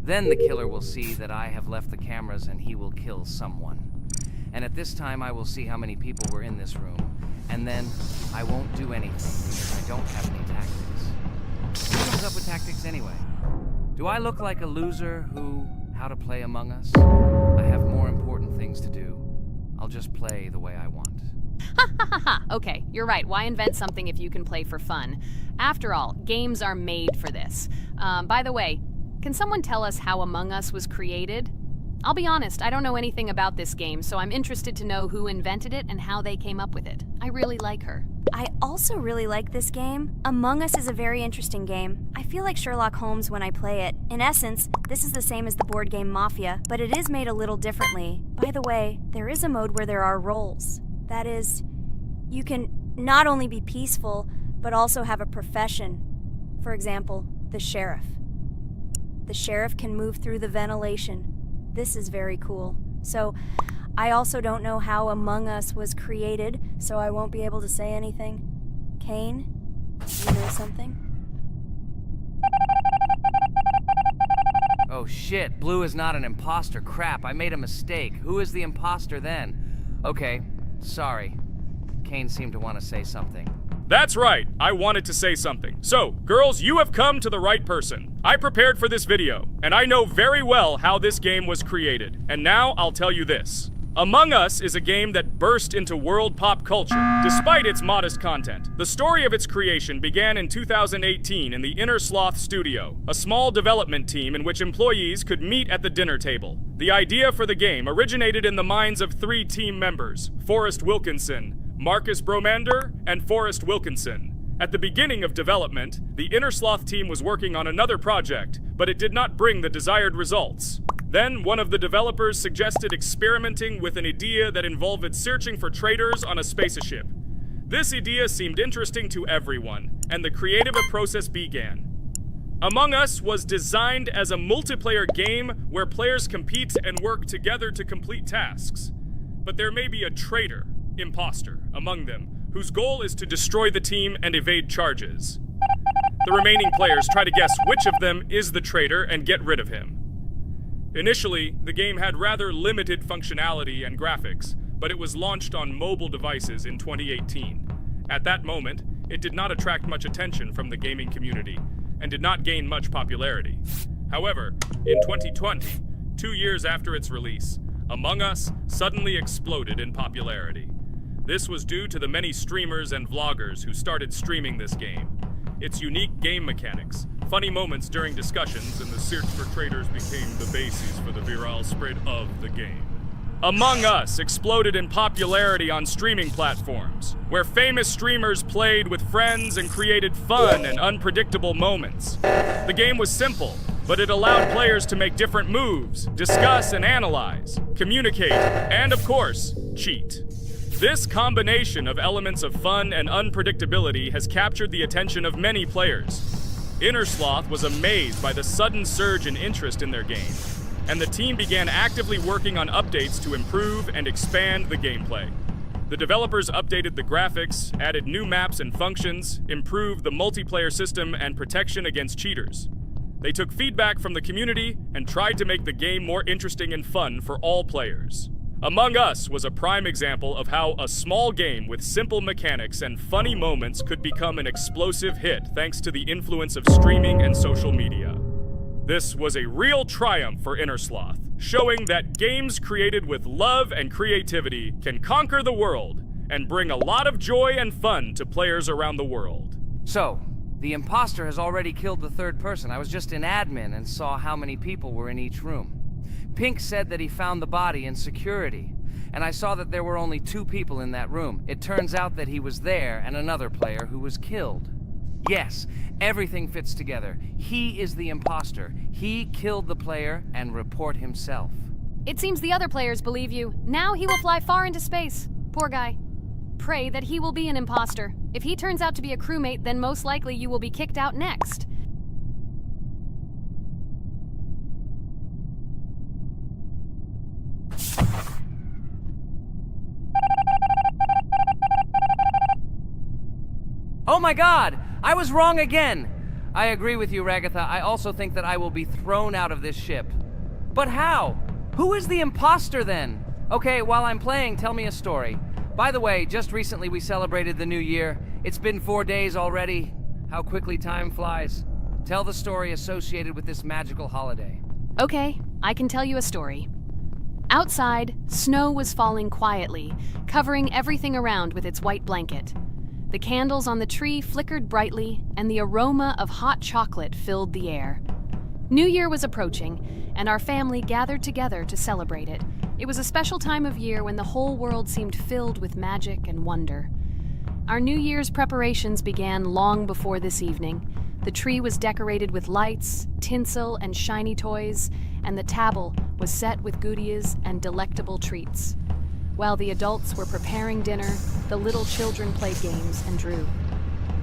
Then the killer will see that I have left the cameras and he will kill someone. And at this time I will see how many people were in this room. And then I won't do anything because I don't have any tactics. Who comes up with tactics anyway? Do I look like a loser who, how to play Among Us? I have more important things to do. I'll just play the way I want. Ha ha ha ha! Okay, you're right. Why invent something if you can play for fun? After all, games are made for this. By the way, can someone tell us how Among Us was created? I'll be honest, I don't know anything about this game, so I'm interested to know who invented it and how they came up with it. I really like her. I also really like this game. Among Us is a very interesting game. I feel like Sherlock Holmes when I play it. In essence, this is the same as the board game Mafia, but it is made a little differently. By the way, there is a mode where there are roles. That is, you can not only be peaceful, but also have a profession. For example, the sheriff. The sheriff can move through the ventilation. This is very cool. So, I also don't know how Among Us was created, so I won't be able to say anything. Kane, you know something? Oh shit, Blue is not an imposter. Crap, I made a mistake. Who is the imposter then? Okay, sorry. Kane seemed to want to say something. That's right, I wanted to say something. So, girls, you have come to the right person. I prepared for this video, and I know very well how this game was created. And now I'll tell you this. Among Us is a game that burst into world pop culture, despite its modest content. The story of its creation began in 2018 in the Inner Sloth Studio, a small development team in which employees could meet at the dinner table. The idea for the game originated in the minds of 3 team members, Forrest Wilkinson, Marcus Bromander, and Forrest Wilkinson. At the beginning of development, the Inner Sloth team was working on another project, but it did not bring the desired results. Then, one of the developers suggested experimenting with an idea that involved searching for traitors on a spaceship. This idea seemed interesting to everyone, and the creative process began. Among Us was designed as a multiplayer game where players compete and work together to complete tasks. But there may be a traitor, imposter, among them, whose goal is to destroy the team and evade charges. The remaining players try to guess which of them is the traitor and get rid of him. Initially, the game had rather limited functionality and graphics, but it was launched on mobile devices in 2018. At that moment, it did not attract much attention from the gaming community, and did not gain much popularity. However, in 2020, 2 years after its release, Among Us suddenly exploded in popularity. This was due to the many streamers and vloggers who started streaming this game. Its unique game mechanics, funny moments during discussions, and the search for traitors became the basis for the viral spread of the game. Among Us exploded in popularity on streaming platforms, where famous streamers played with friends and created fun and unpredictable moments. The game was simple, but it allowed players to make different moves, discuss and analyze, communicate, and of course, cheat. This combination of elements of fun and unpredictability has captured the attention of many players. Inner Sloth was amazed by the sudden surge in interest in their game, and the team began actively working on updates to improve and expand the gameplay. The developers updated the graphics, added new maps and functions, improved the multiplayer system and protection against cheaters. They took feedback from the community and tried to make the game more interesting and fun for all players. Among Us was a prime example of how a small game with simple mechanics and funny moments could become an explosive hit thanks to the influence of streaming and social media. This was a real triumph for Inner Sloth, showing that games created with love and creativity can conquer the world and bring a lot of joy and fun to players around the world. So, the imposter has already killed the third person. I was just in admin and saw how many people were in each room. Pink said that he found the body in security, and I saw that there were only 2 people in that room. It turns out that he was there and another player who was killed. Yes, everything fits together. He is the imposter. He killed the player and report himself. It seems the other players believe you. Now he will fly far into space. Poor guy. Pray that he will be an imposter. If he turns out to be a crewmate, then most likely you will be kicked out next. Oh my god! I was wrong again! I agree with you, Ragatha. I also think that I will be thrown out of this ship. But how? Who is the imposter then? Okay, while I'm playing, tell me a story. By the way, just recently we celebrated the new year. It's been 4 days already. How quickly time flies. Tell the story associated with this magical holiday. Okay, I can tell you a story. Outside, snow was falling quietly, covering everything around with its white blanket. The candles on the tree flickered brightly, and the aroma of hot chocolate filled the air. New Year was approaching, and our family gathered together to celebrate it. It was a special time of year when the whole world seemed filled with magic and wonder. Our New Year's preparations began long before this evening. The tree was decorated with lights, tinsel, and shiny toys, and the table was set with goodies and delectable treats. While the adults were preparing dinner, the little children played games and drew.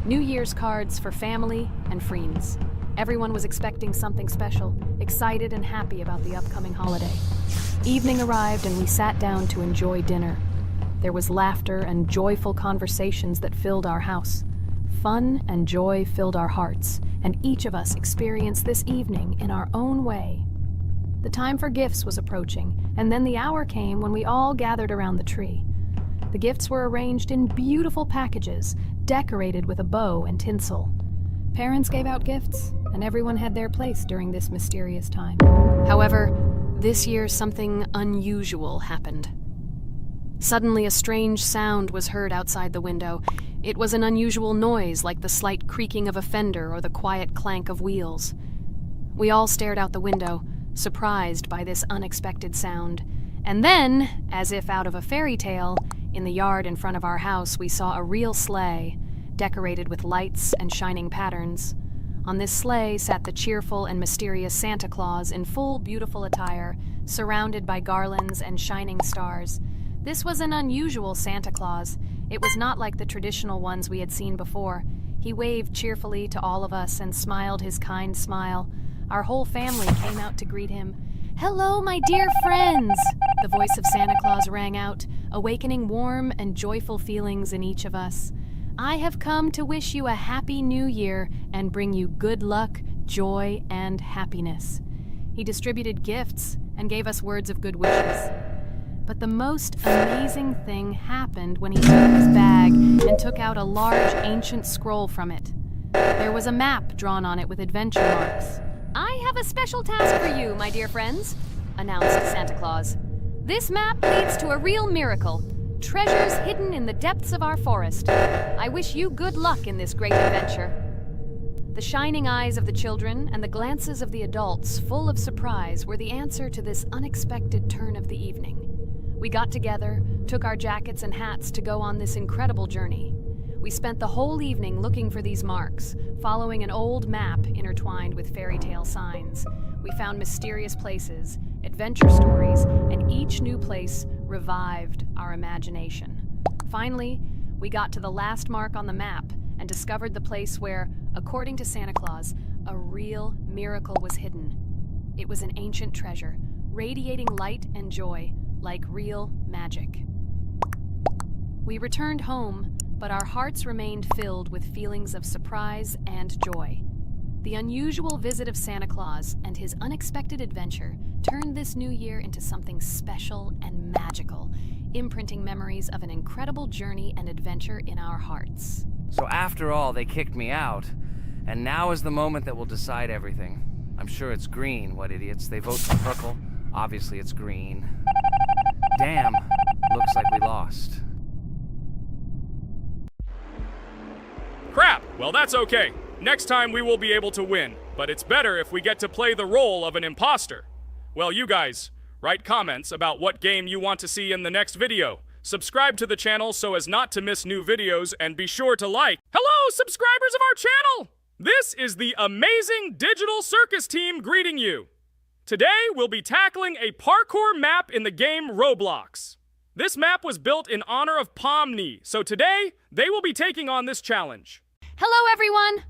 New Year's cards for family and friends. Everyone was expecting something special, excited and happy about the upcoming holiday. Evening arrived and we sat down to enjoy dinner. There was laughter and joyful conversations that filled our house. Fun and joy filled our hearts, and each of us experienced this evening in our own way. The time for gifts was approaching, and then the hour came when we all gathered around the tree. The gifts were arranged in beautiful packages, decorated with a bow and tinsel. Parents gave out gifts, and everyone had their place during this mysterious time. However, this year something unusual happened. Suddenly, a strange sound was heard outside the window. It was an unusual noise, like the slight creaking of a fender or the quiet clank of wheels. We all stared out the window, surprised by this unexpected sound. And then, as if out of a fairy tale, in the yard in front of our house, we saw a real sleigh, decorated with lights and shining patterns. On this sleigh sat the cheerful and mysterious Santa Claus in full, beautiful attire, surrounded by garlands and shining stars. This was an unusual Santa Claus. It was not like the traditional ones we had seen before. He waved cheerfully to all of us and smiled his kind smile. Our whole family came out to greet him. "Hello, my dear friends!" the voice of Santa Claus rang out, awakening warm and joyful feelings in each of us. "I have come to wish you a happy new year and bring you good luck, joy, and happiness." He distributed gifts and gave us words of good wishes. But the most amazing thing happened when he took his bag and took out a large ancient scroll from it. There was a map drawn on it with adventure marks. "I have a special task for you, my dear friends," announced Santa Claus. "This map leads to a real miracle. Treasures hidden in the depths of our forest. I wish you good luck in this great adventure." The shining eyes of the children and the glances of the adults, full of surprise, were the answer to this unexpected turn of the evening. We got together, took our jackets and hats to go on this incredible journey. We spent the whole evening looking for these marks, following an old map intertwined with fairy tale signs. We found mysterious places, adventure stories, and each new place revived our imagination. Finally, we got to the last mark on the map and discovered the place where, according to Santa Claus, a real miracle was hidden. It was an ancient treasure, radiating light and joy, like real magic. We returned home, but our hearts remained filled with feelings of surprise and joy. The unusual visit of Santa Claus and his unexpected adventure turned this new year into something special and magical, imprinting memories of an incredible journey and adventure in our hearts. So after all, they kicked me out, and now is the moment that will decide everything. I'm sure it's green, what idiots. They vote for purple. Obviously it's green. Damn, looks like we lost. Crap! Well, that's okay. Next time we will be able to win, but it's better if we get to play the role of an imposter. Well, you guys, write comments about what game you want to see in the next video. Subscribe to the channel so as not to miss new videos, and be sure to like. Hello, subscribers of our channel! This is the amazing Digital Circus team greeting you. Today, we'll be tackling a parkour map in the game Roblox. This map was built in honor of Pomni, so today, they will be taking on this challenge. Hello, everyone!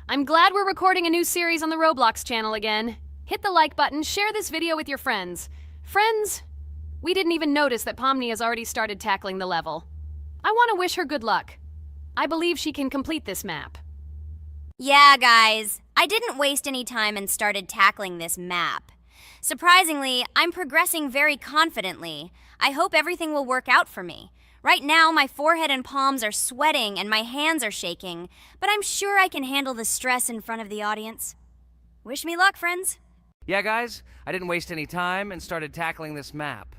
I'm glad we're recording a new series on the Roblox channel again. Hit the like button, share this video with your friends. Friends, we didn't even notice that Pomni has already started tackling the level. I want to wish her good luck. I believe she can complete this map. Yeah, guys, I didn't waste any time and started tackling this map. Surprisingly, I'm progressing very confidently. I hope everything will work out for me. Right now, my forehead and palms are sweating and my hands are shaking, but I'm sure I can handle the stress in front of the audience. Wish me luck, friends. Yeah, guys, I didn't waste any time and started tackling this map.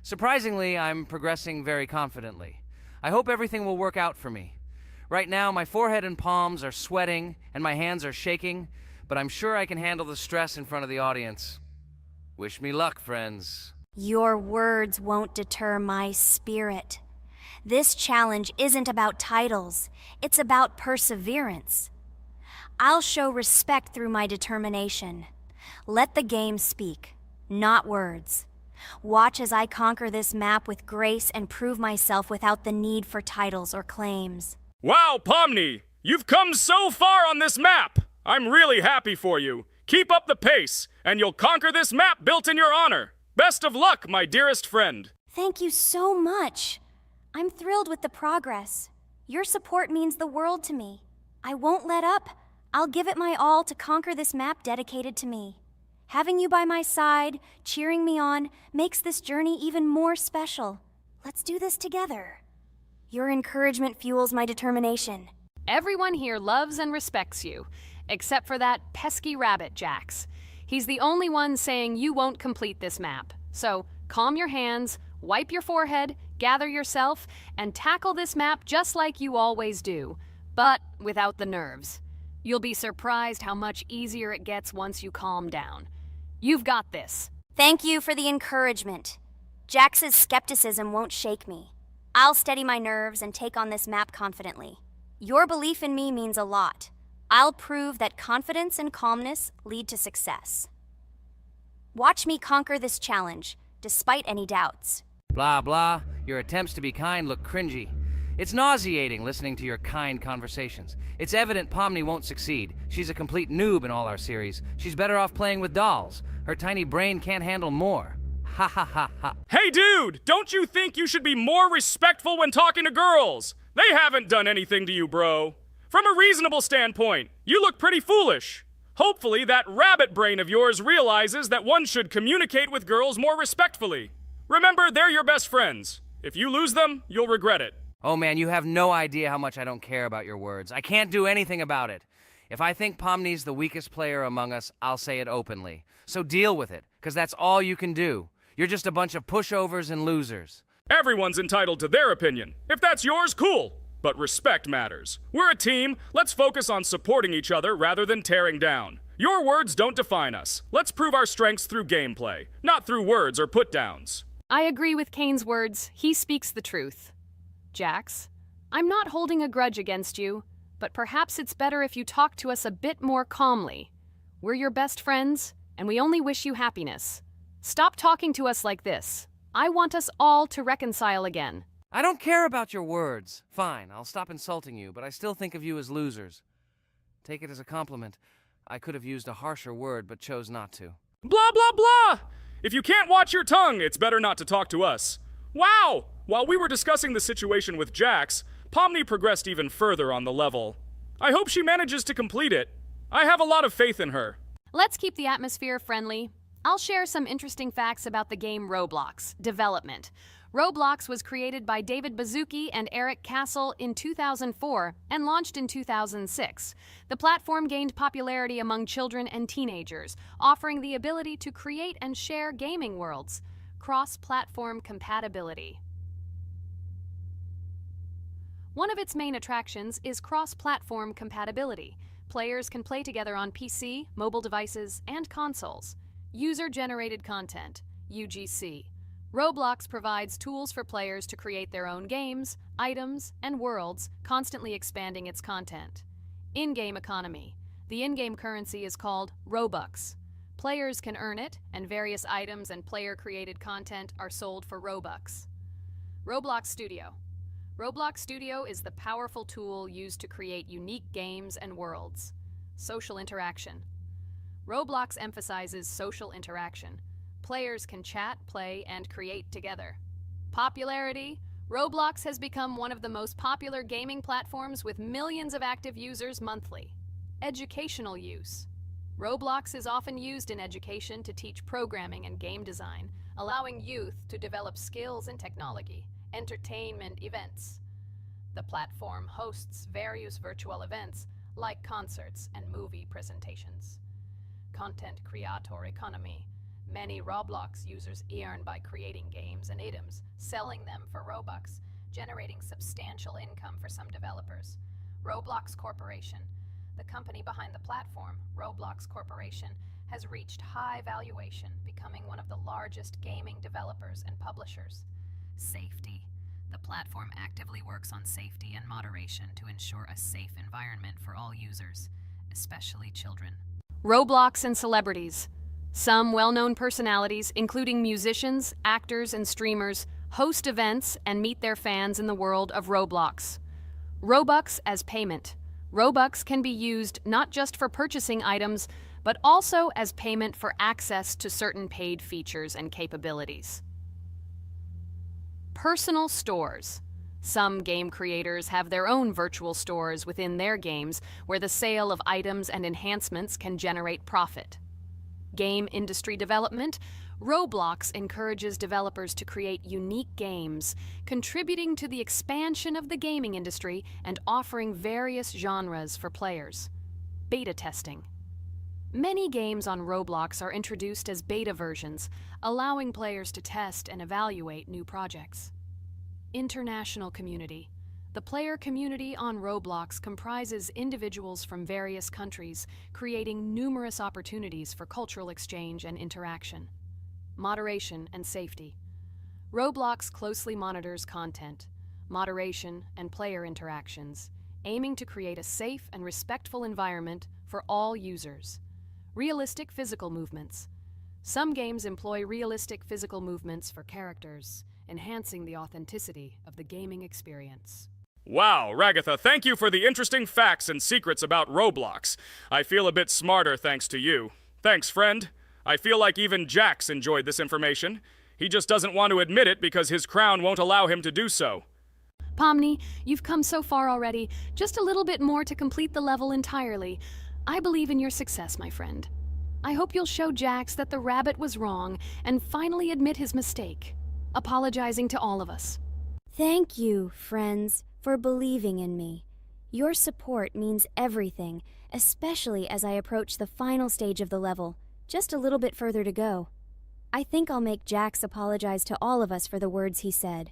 Surprisingly, I'm progressing very confidently. I hope everything will work out for me. Right now, my forehead and palms are sweating and my hands are shaking, but I'm sure I can handle the stress in front of the audience. Wish me luck, friends. Your words won't deter my spirit. This challenge isn't about titles, it's about perseverance. I'll show respect through my determination. Let the game speak, not words. Watch as I conquer this map with grace and prove myself without the need for titles or claims. Wow, Pomni! You've come so far on this map! I'm really happy for you. Keep up the pace, and you'll conquer this map built in your honor. Best of luck, my dearest friend. Thank you so much. I'm thrilled with the progress. Your support means the world to me. I won't let up. I'll give it my all to conquer this map dedicated to me. Having you by my side, cheering me on, makes this journey even more special. Let's do this together. Your encouragement fuels my determination. Everyone here loves and respects you, except for that pesky rabbit, Jax. He's the only one saying you won't complete this map. So calm your hands, wipe your forehead, gather yourself, and tackle this map just like you always do, but without the nerves. You'll be surprised how much easier it gets once you calm down. You've got this. Thank you for the encouragement. Jax's skepticism won't shake me. I'll steady my nerves and take on this map confidently. Your belief in me means a lot. I'll prove that confidence and calmness lead to success. Watch me conquer this challenge, despite any doubts. Blah, blah. Your attempts to be kind look cringy. It's nauseating listening to your kind conversations. It's evident Pomni won't succeed. She's a complete noob in all our series. She's better off playing with dolls. Her tiny brain can't handle more. Ha ha ha ha. Hey dude, don't you think you should be more respectful when talking to girls? They haven't done anything to you, bro. From a reasonable standpoint, you look pretty foolish. Hopefully that rabbit brain of yours realizes that one should communicate with girls more respectfully. Remember, they're your best friends. If you lose them, you'll regret it. Oh man, you have no idea how much I don't care about your words. I can't do anything about it. If I think Pomni's the weakest player among us, I'll say it openly. So deal with it, because that's all you can do. You're just a bunch of pushovers and losers. Everyone's entitled to their opinion. If that's yours, cool. But respect matters. We're a team. Let's focus on supporting each other rather than tearing down. Your words don't define us. Let's prove our strengths through gameplay, not through words or put-downs. I agree with Kane's words. He speaks the truth. Jax, I'm not holding a grudge against you, but perhaps it's better if you talk to us a bit more calmly. We're your best friends, and we only wish you happiness. Stop talking to us like this. I want us all to reconcile again. I don't care about your words. Fine, I'll stop insulting you, but I still think of you as losers. Take it as a compliment. I could have used a harsher word, but chose not to. Blah, blah, blah! If you can't watch your tongue, it's better not to talk to us. Wow! While we were discussing the situation with Jax, Pomni progressed even further on the level. I hope she manages to complete it. I have a lot of faith in her. Let's keep the atmosphere friendly. I'll share some interesting facts about the game Roblox development. Roblox was created by David Baszucki and Eric Castle in 2004 and launched in 2006. The platform gained popularity among children and teenagers, offering the ability to create and share gaming worlds. Cross-platform compatibility. One of its main attractions is cross-platform compatibility. Players can play together on PC, mobile devices, and consoles. User-generated content, UGC. Roblox provides tools for players to create their own games, items, and worlds, constantly expanding its content. In-game economy. The in-game currency is called Robux. Players can earn it, and various items and player-created content are sold for Robux. Roblox Studio. Roblox Studio is the powerful tool used to create unique games and worlds. Social interaction. Roblox emphasizes social interaction. Players can chat, play, and create together. Popularity. Roblox has become one of the most popular gaming platforms with millions of active users monthly. Educational use. Roblox is often used in education to teach programming and game design, allowing youth to develop skills in technology. Entertainment events. The platform hosts various virtual events like concerts and movie presentations. Content creator economy. Many Roblox users earn by creating games and items, selling them for Robux, generating substantial income for some developers. Roblox Corporation. The company behind the platform, Roblox Corporation, has reached high valuation, becoming one of the largest gaming developers and publishers. Safety. The platform actively works on safety and moderation to ensure a safe environment for all users, especially children. Roblox and celebrities. Some well-known personalities, including musicians, actors, and streamers, host events and meet their fans in the world of Roblox. Robux as payment. Robux can be used not just for purchasing items, but also as payment for access to certain paid features and capabilities. Personal stores. Some game creators have their own virtual stores within their games where the sale of items and enhancements can generate profit. Game industry development. Roblox encourages developers to create unique games, contributing to the expansion of the gaming industry and offering various genres for players. Beta testing. Many games on Roblox are introduced as beta versions, allowing players to test and evaluate new projects. International community. The player community on Roblox comprises individuals from various countries, creating numerous opportunities for cultural exchange and interaction. Moderation and safety. Roblox closely monitors content, moderation, and player interactions, aiming to create a safe and respectful environment for all users. Realistic physical movements. Some games employ realistic physical movements for characters, enhancing the authenticity of the gaming experience. Wow, Ragatha, thank you for the interesting facts and secrets about Roblox. I feel a bit smarter thanks to you. Thanks, friend. I feel like even Jax enjoyed this information. He just doesn't want to admit it because his crown won't allow him to do so. Pomni, you've come so far already. Just a little bit more to complete the level entirely. I believe in your success, my friend. I hope you'll show Jax that the rabbit was wrong and finally admit his mistake, apologizing to all of us. Thank you, friends, for believing in me. Your support means everything, especially as I approach the final stage of the level, just a little bit further to go. I think I'll make Jax apologize to all of us for the words he said.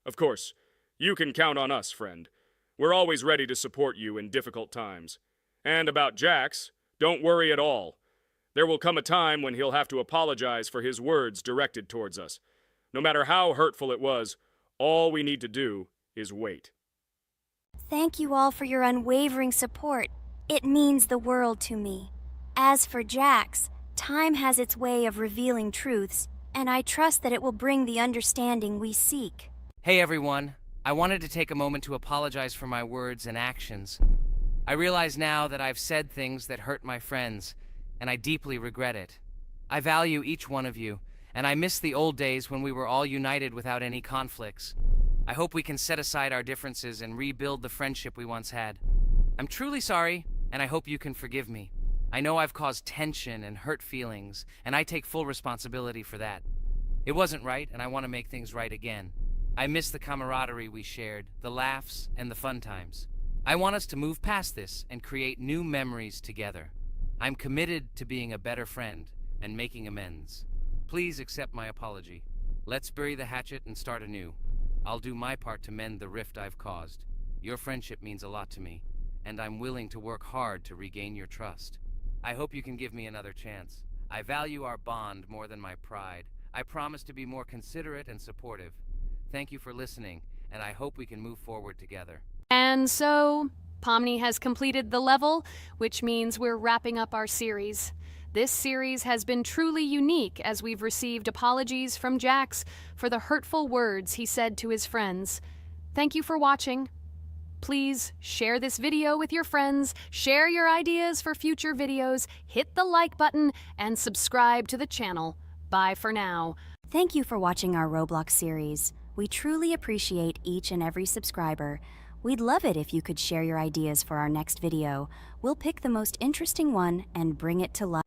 Of course, you can count on us, friend. We're always ready to support you in difficult times. And about Jax, don't worry at all. There will come a time when he'll have to apologize for his words directed towards us. No matter how hurtful it was, all we need to do is wait. Thank you all for your unwavering support. It means the world to me. As for Jax, time has its way of revealing truths, and I trust that it will bring the understanding we seek. Hey everyone, I wanted to take a moment to apologize for my words and actions. I realize now that I've said things that hurt my friends, and I deeply regret it. I value each one of you, and I miss the old days when we were all united without any conflicts. I hope we can set aside our differences and rebuild the friendship we once had. I'm truly sorry, and I hope you can forgive me. I know I've caused tension and hurt feelings, and I take full responsibility for that. It wasn't right, and I want to make things right again. I miss the camaraderie we shared, the laughs, and the fun times. I want us to move past this and create new memories together. I'm committed to being a better friend and making amends. Please accept my apology. Let's bury the hatchet and start anew. I'll do my part to mend the rift I've caused. Your friendship means a lot to me, and I'm willing to work hard to regain your trust. I hope you can give me another chance. I value our bond more than my pride. I promise to be more considerate and supportive. Thank you for listening, and I hope we can move forward together. And so, Pomni has completed the level, which means we're wrapping up our series. This series has been truly unique as we've received apologies from Jax for the hurtful words he said to his friends. Thank you for watching. Please share this video with your friends, share your ideas for future videos, hit the like button, and subscribe to the channel. Bye for now. Thank you for watching our Roblox series. We truly appreciate each and every subscriber. We'd love it if you could share your ideas for our next video. We'll pick the most interesting one and bring it to life.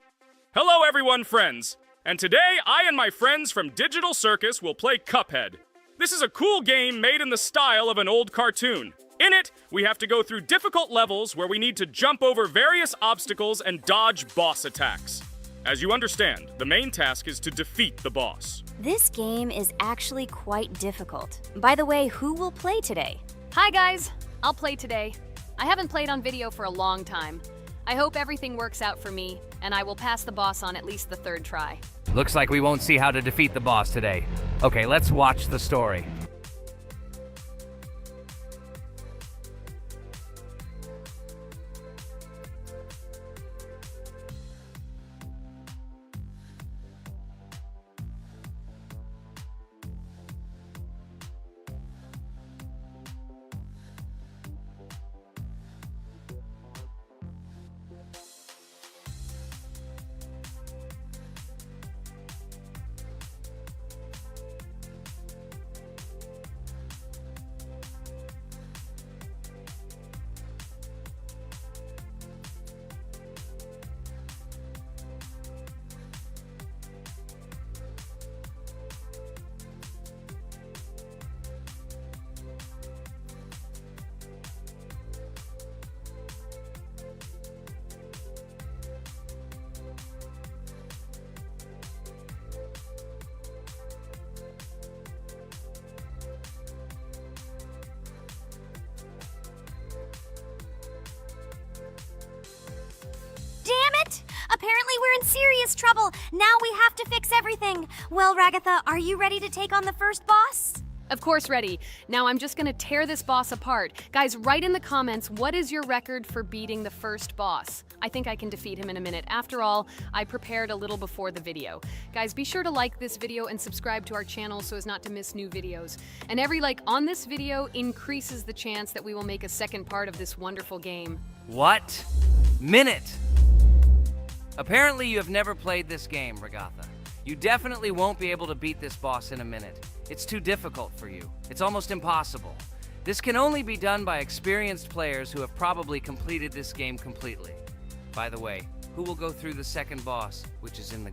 Hello everyone, friends! And today, I and my friends from Digital Circus will play Cuphead. This is a cool game made in the style of an old cartoon. In it, we have to go through difficult levels where we need to jump over various obstacles and dodge boss attacks. As you understand, the main task is to defeat the boss. This game is actually quite difficult. By the way, who will play today? Hi guys, I'll play today. I haven't played on video for a long time. I hope everything works out for me, and I will pass the boss on at least the third try. Looks like we won't see how to defeat the boss today. Okay, let's watch the story. Apparently we're in serious trouble. Now we have to fix everything. Well, Ragatha, are you ready to take on the first boss? Of course, ready. Now I'm just gonna tear this boss apart. Guys, write in the comments, what is your record for beating the first boss? I think I can defeat him in a minute. After all, I prepared a little before the video. Guys, be sure to like this video and subscribe to our channel so as not to miss new videos. And every like on this video increases the chance that we will make a second part of this wonderful game. What? Minute! Apparently you have never played this game, Ragatha. You definitely won't be able to beat this boss in a minute. It's too difficult for you. It's almost impossible. This can only be done by experienced players who have probably completed this game completely. By the way, who will go through the second boss, which is in the